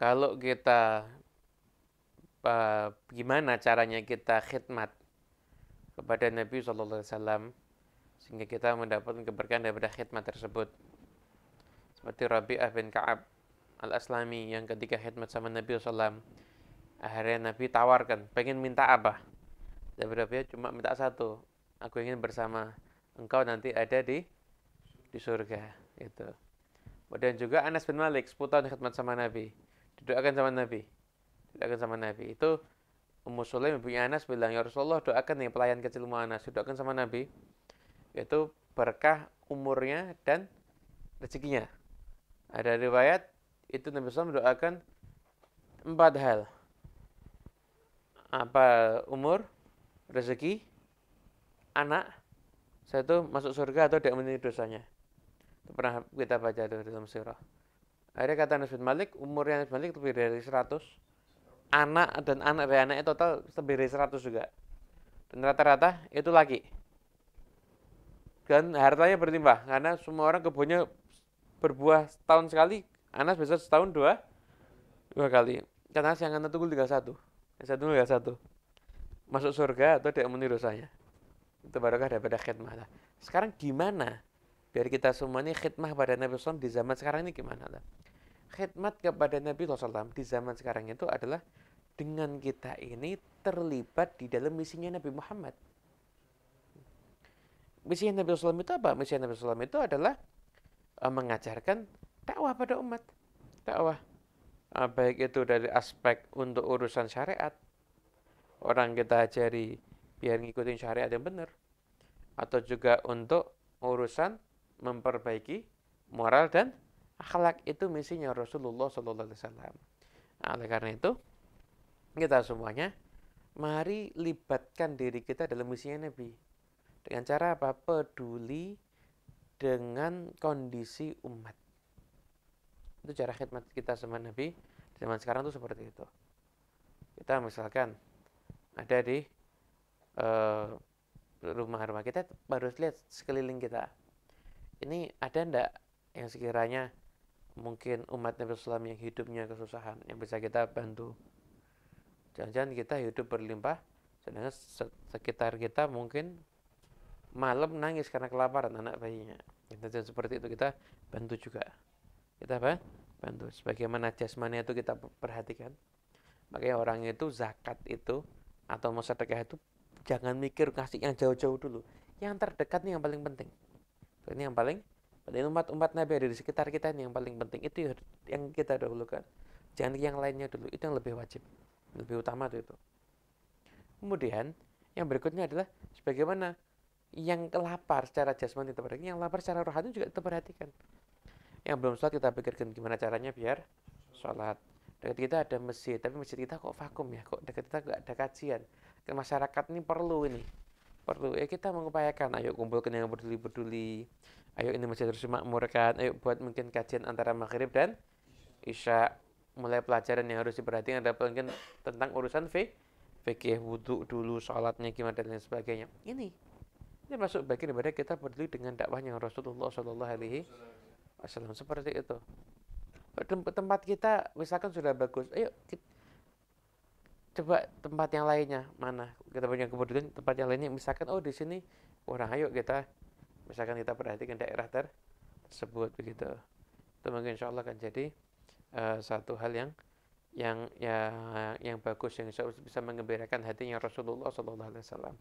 kalau kita gimana caranya kita khidmat kepada Nabi SAW sehingga kita mendapatkan keberkahan daripada khidmat tersebut. Seperti Rabi'ah bin Ka'ab Al-Aslami yang ketika khidmat sama Nabi SAW, akhirnya Nabi tawarkan, pengen minta apa? Dan Rabi'ah cuma minta satu, aku ingin bersama engkau nanti ada di surga. Itu. Kemudian juga Anas bin Malik 10 tahun khidmat sama Nabi, didoakan sama Nabi, didoakan sama Nabi. Itu Ummu Sulaim ibunya Anas bilang, ya Rasulullah doakan nih pelayan kecilmu Anas, didoakan sama Nabi. Itu berkah umurnya dan rezekinya. Ada riwayat itu Nabi SAW mendoakan 4 hal. Apa? Umur, rezeki, anak, satu masuk surga atau tidak menjadi dosanya. Itu pernah kita baca dalam sirah. Akhirnya kata Anas bin Malik, umurnya Anas bin Malik lebih dari 100. Anak dan anak dari anaknya total lebih dari 100 juga. Dan rata-rata itu laki. Dan hartanya berlimpah karena semua orang kebunnya berbuah setahun sekali. Anas bisa setahun dua kali. Karena yang anak tunggu tinggal satu. Yang satu tinggal satu. Masuk surga atau tidak meniru dosanya. Itu barokah daripada khidmah. Nah, sekarang gimana biar kita semua ini khidmah pada Nabi SAW di zaman sekarang ini gimana? Khidmat kepada Nabi SAW di zaman sekarang itu adalah dengan kita ini terlibat di dalam misinya Nabi Muhammad. Misi Nabi SAW itu apa? Misi Nabi SAW itu adalah mengajarkan dakwah pada umat. Dakwah. Baik itu dari aspek untuk urusan syariat. Orang kita ajari biar ngikutin syariat yang benar. Atau juga untuk urusan memperbaiki moral dan akhlak. Itu misinya Rasulullah SAW. Nah, oleh karena itu, kita semuanya, mari libatkan diri kita dalam misinya Nabi. Dengan cara apa? Peduli dengan kondisi umat. Itu cara khidmat kita sama Nabi zaman sekarang tuh seperti itu. Kita misalkan ada di rumah-rumah kita, baru lihat sekeliling kita. Ini ada ndak yang sekiranya mungkin umat Nabi SAW yang hidupnya kesusahan, yang bisa kita bantu. Jangan-jangan kita hidup berlimpah, sedangkan sekitar kita mungkin malam nangis karena kelaparan anak bayinya. Kita seperti itu kita bantu juga. Kita apa? Bantu. Sebagaimana jasmani itu kita perhatikan. Makanya orang itu zakat itu atau mau sedekah itu jangan mikir kasih yang jauh-jauh dulu. Yang terdekat nih yang paling penting. Ini yang paling penting, umat Nabi ada di sekitar kita ini yang paling penting. Itu yang kita dahulukan. Jangan yang lainnya dulu. Itu yang lebih wajib. Lebih utama itu. Kemudian yang berikutnya adalah sebagaimana yang lapar secara jasmani kita perhatikan, yang lapar secara rohani juga kita perhatikan. Yang belum sholat kita pikirkan gimana caranya biar sholat. Dekat kita ada masjid, tapi masjid kita kok vakum ya, kok dekat kita gak ada kajian. Ke masyarakat ini perlu ini, perlu. Ya kita mengupayakan, ayo kumpulkan yang peduli-peduli. Ayo ini masjid harus dimakmurkan, ayo buat mungkin kajian antara maghrib dan isya. Mulai pelajaran yang harus diperhatikan ada mungkin tentang urusan fikih, wudhu dulu, sholatnya gimana dan lain sebagainya. Ini masuk bagian daripada kita peduli dengan dakwahnya Rasulullah Shallallahu Alaihi Wasallam seperti itu. Tempat kita misalkan sudah bagus, ayo kita coba tempat yang lainnya mana kita punya kepedulian tempat yang lainnya misalkan di sini kurang, ayo kita misalkan kita perhatikan daerah tersebut begitu. Itu mungkin insya Allah akan jadi satu hal yang bagus yang bisa mengembirakan hatinya Rasulullah Shallallahu Alaihi Wasallam.